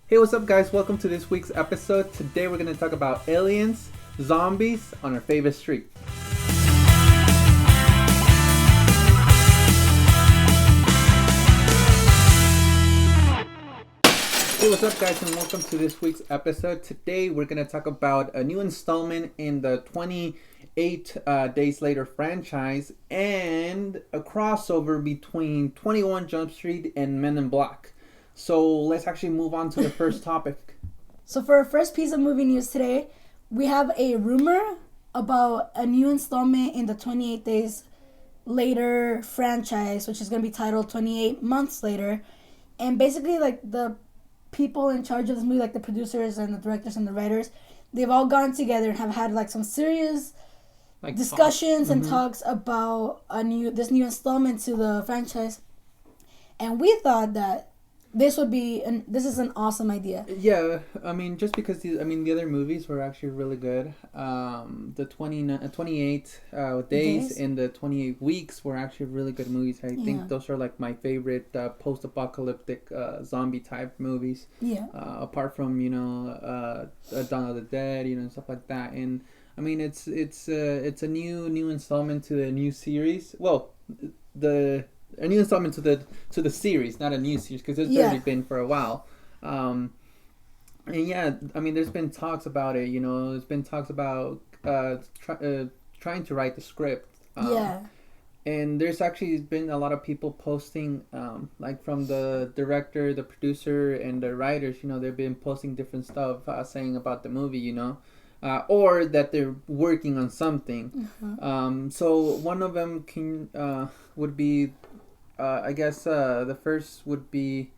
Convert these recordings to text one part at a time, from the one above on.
Hey, what's up, guys? Welcome to this week's episode. Today we're going to talk about aliens, zombies on our favorite street. Hey, what's up, guys, and welcome to this week's episode. Today we're going to talk about a new installment in the 28 Days Later franchise and a crossover between 21 Jump Street and Men in Black. So let's actually move on to the first topic. So for our first piece of movie news today, we have a rumor about a new installment in the 28 Days Later franchise, which is going to be titled 28 Months Later. And basically, like, the people in charge of this movie, like the producers and the directors and the writers, they've all gone together and have had, like, some serious discussions and talks about this new installment to the franchise. And we thought that this is an awesome idea. Yeah, I mean, just because the other movies were actually really good. The 28 days and the 28 weeks were actually really good movies. I think those are like my favorite post-apocalyptic zombie type movies. Yeah. Apart from Dawn of the Dead, stuff like that. And I mean, it's a new installment to a new series. Well, a new installment to the series, not a new series, because it's already been for a while. And yeah, I mean, there's been talks about it. There's been talks about trying to write the script. And there's actually been a lot of people posting, like from the director, the producer, and the writers. They've been posting different stuff, saying about the movie. Or that they're working on something. So one of them would be. I guess the first would be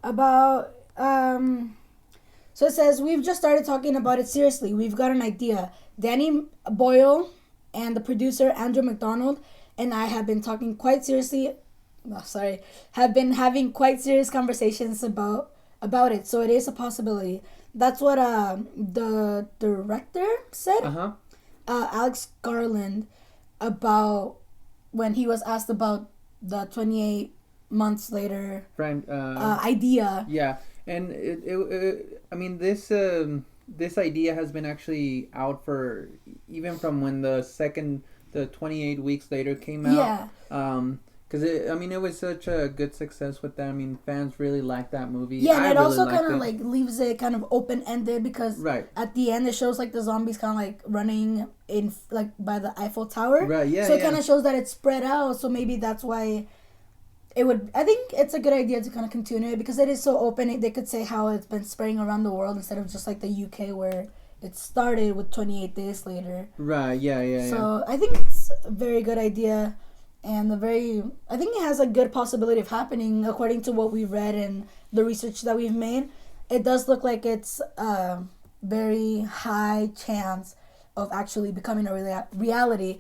about so it says, we've just started talking about it seriously. We've got an idea. Danny Boyle and the producer Andrew McDonald and I have been talking quite seriously. Have been having quite serious conversations about it. So it is a possibility. That's what the director said. Alex Garland, about when he was asked about the 28 months later idea. Yeah, and I mean, this idea has been actually out for even from when the 28 weeks later came out. Because it was such a good success with that. I mean, fans really liked that movie. Yeah, and it also kind of like leaves it kind of open ended, because at the end it shows like the zombies kind of like running in like by the Eiffel Tower. Right. Yeah. So it kind of shows that it's spread out. So maybe that's why it would. I think it's a good idea to kind of continue it, because it is so open. They could say how it's been spreading around the world instead of just like the UK where it started with 28 Days Later. Right. Yeah. So I think it's a very good idea. And I think it has a good possibility of happening according to what we've read and the research that we've made. It does look like it's a very high chance of actually becoming a reality.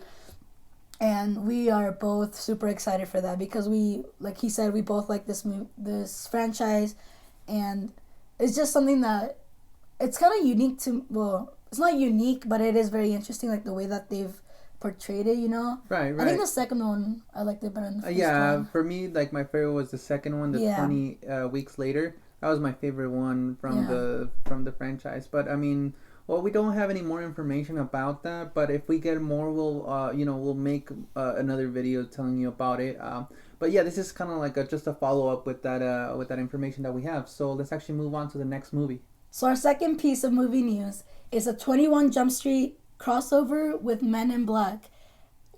And we are both super excited for that, because we, like he said, we both like this franchise. And it's just something that it's kind of unique it's not unique, but it is very interesting, like the way that they've portrayed it, Right. I think the second one, I liked it better than the first one. For me, like, my favorite was the second one, the 20 weeks later. That was my favorite one from the franchise. But I mean, well, we don't have any more information about that. But if we get more, we'll make another video telling you about it. But yeah, this is kind of like just a follow up with that information that we have. So let's actually move on to the next movie. So our second piece of movie news is a 21 Jump Street crossover with Men in Black.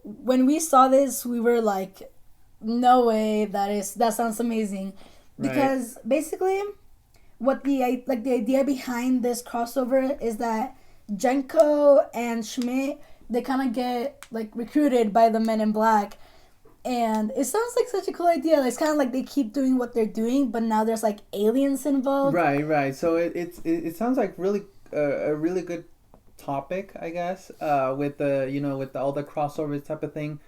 When we saw this, we were like, no way, that sounds amazing. Because basically what the idea behind this crossover is that Jenko and Schmidt, they kind of get like recruited by the Men in Black, and it sounds like such a cool idea. It's kind of like they keep doing what they're doing, but now there's like aliens involved. Right. So it sounds like really a really good topic, I guess, with all the crossovers type of thing.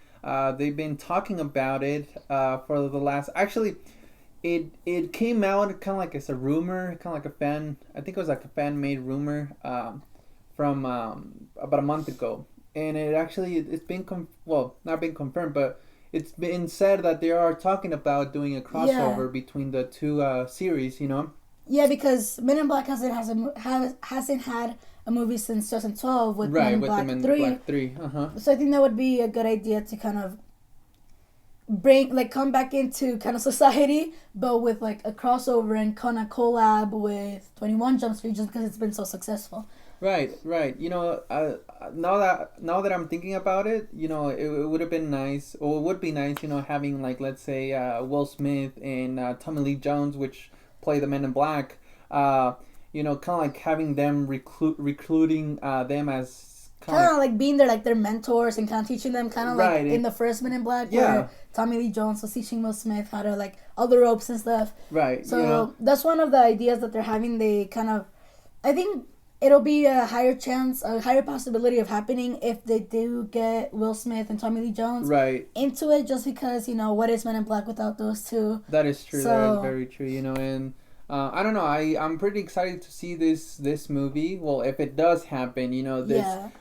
They've been talking about it for the last. Actually, it came out kind of like it's a rumor, kind of like I think it was like a fan made rumor from about a month ago, and it's been not been confirmed, but it's been said that they are talking about doing a crossover between the two series, Yeah, because Men in Black hasn't had a movie since 2012 with Men in with Black the Men in 3. Black 3. So I think that would be a good idea to kind of come back into kind of society, but with like a crossover and kind of collab with 21 Jump Street, just because it's been so successful. Right. You know, now that I'm thinking about it, you know, it would have been nice, or it would be nice, you know, having like, let's say, Will Smith and Tommy Lee Jones, which play the Men in Black. You know, kind of like having them recruiting them as kind of like being their mentors and kind of teaching them kind of like in the first Men in Black, where Tommy Lee Jones was teaching Will Smith how to like all the ropes and stuff. Right. So you know, that's one of the ideas that they're having. They kind of, I think it'll be a higher possibility of happening if they do get Will Smith and Tommy Lee Jones into it, just because, you know, what is Men in Black without those two? That is true. That is very true. You know, and I don't know. I'm pretty excited to see this movie. Well, if it does happen, you know,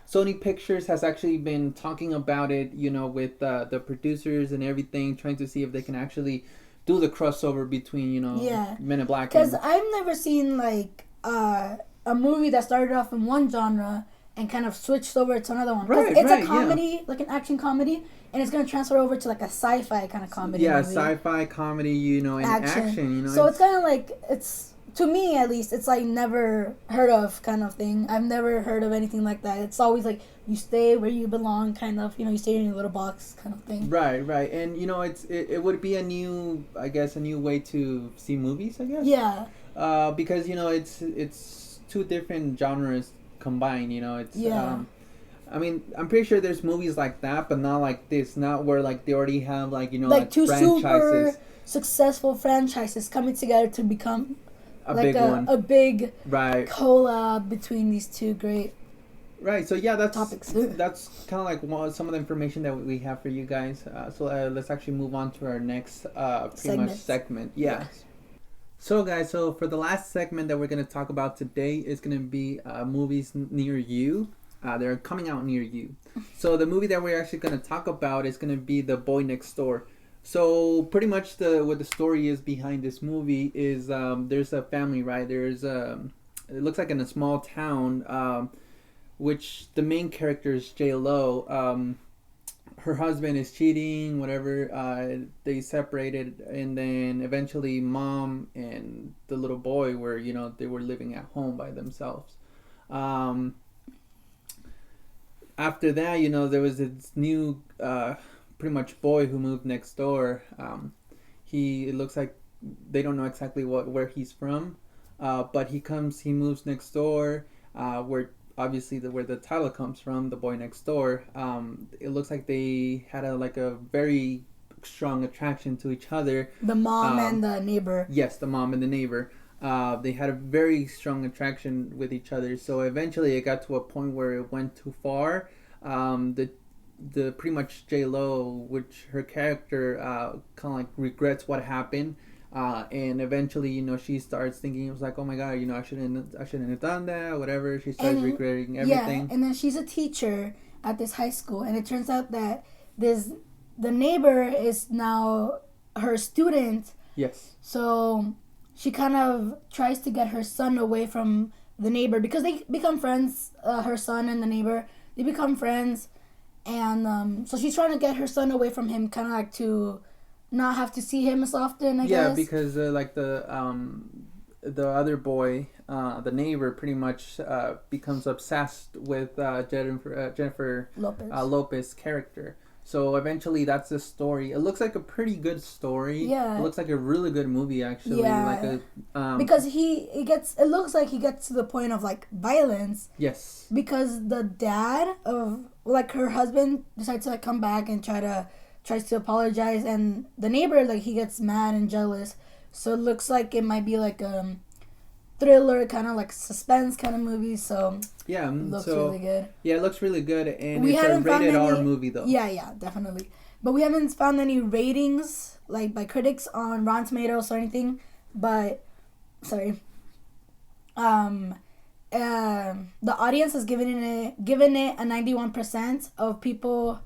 Sony Pictures has actually been talking about it, you know, with the producers and everything, trying to see if they can actually do the crossover between, you know, Men in Black. Because I've never seen like a movie that started off in one genre and kind of switched over to another one. It's a comedy, like an action comedy, and it's going to transfer over to like a sci-fi kind of comedy. Yeah, movie. Sci-fi comedy, you know, and action, you know. So it's kind of like, it's, to me at least, it's like never heard of kind of thing. I've never heard of anything like that. It's always like you stay where you belong, kind of, you know, you stay in your little box kind of thing. Right. And, you know, it would be a new way to see movies, I guess. Yeah. Because, you know, it's two different genres combined, you know. It's I mean, I'm pretty sure there's movies like that, but not like this, not where like they already have like, you know, like two franchises. Super successful franchises coming together to become a big collab between these two great so yeah, that's topics. That's kind of like some of the information that we have for you guys. So let's actually move on to our next segment. Yes. So guys, so for the last segment that we're going to talk about today is going to be movies near you. They're coming out near you. So the movie that we're actually going to talk about is going to be The Boy Next Door. So pretty much what the story is behind this movie is there's a family, right? There's it looks like in a small town, which the main character is J-Lo. Her husband is cheating, whatever. They separated, and then eventually mom and the little boy were, you know, they were living at home by themselves. After that, you know, there was this new pretty much boy who moved next door. It looks like they don't know exactly where he's from, but he moves next door, where obviously where the title comes from, The Boy Next Door. It looks like they had a very strong attraction to each other. The mom and the neighbor. Yes, the mom and the neighbor. They had a very strong attraction with each other. So eventually it got to a point where it went too far. The pretty much J-Lo, which her character kind of like regrets what happened. And eventually, you know, she starts thinking, it was like, oh my god, you know, I shouldn't have done that, whatever. She starts regretting everything. Yeah, and then she's a teacher at this high school, and it turns out that the neighbor is now her student. Yes. So she kind of tries to get her son away from the neighbor because they become friends. Her son and the neighbor, they become friends, and so she's trying to get her son away from him, kind of like to not have to see him as often, I guess. Yeah, because like the other boy, the neighbor, pretty much becomes obsessed with Jennifer Lopez's character. So eventually, that's the story. It looks like a pretty good story. Yeah, it looks like a really good movie, actually. Yeah, because it looks like he gets to the point of like violence. Yes. Because the dad of like her husband decides to like come back and tries to apologize, and the neighbor, like, he gets mad and jealous. So it looks like it might be like a thriller, kind of like suspense kind of movie. So yeah, it looks really good. Yeah, it looks really good, and it's a rated R movie though. Yeah, definitely. But we haven't found any ratings like by critics on Rotten Tomatoes or anything. But the audience has given it a 91% of people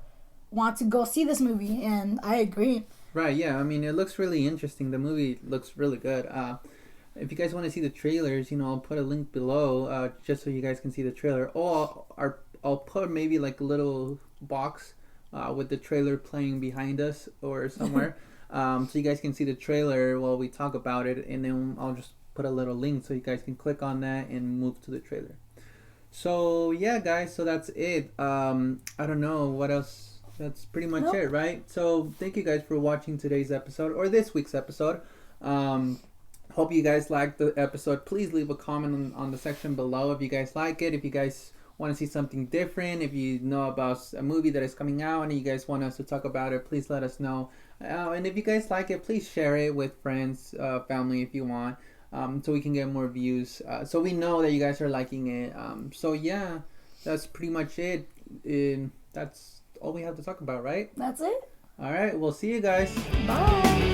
want to go see this movie, and I agree. Right, yeah. I mean, it looks really interesting. The movie looks really good. if you guys want to see the trailers, I'll put a link below, just so you guys can see the trailer. Or I'll put maybe like a little box with the trailer playing behind us or somewhere, so you guys can see the trailer while we talk about it, and then I'll just put a little link so you guys can click on that and move to the trailer. So yeah, guys, so that's it. I don't know what else. That's pretty much it, right? So thank you guys for watching today's episode or this week's episode. Hope you guys liked the episode. Please leave a comment on the section below if you guys like it. If you guys want to see something different, if you know about a movie that is coming out and you guys want us to talk about it, please let us know. And if you guys like it, please share it with friends, family if you want, so we can get more views. So we know that you guys are liking it. So yeah, that's pretty much it. That's all we have to talk about, right? That's it. All right, we'll see you guys. Bye.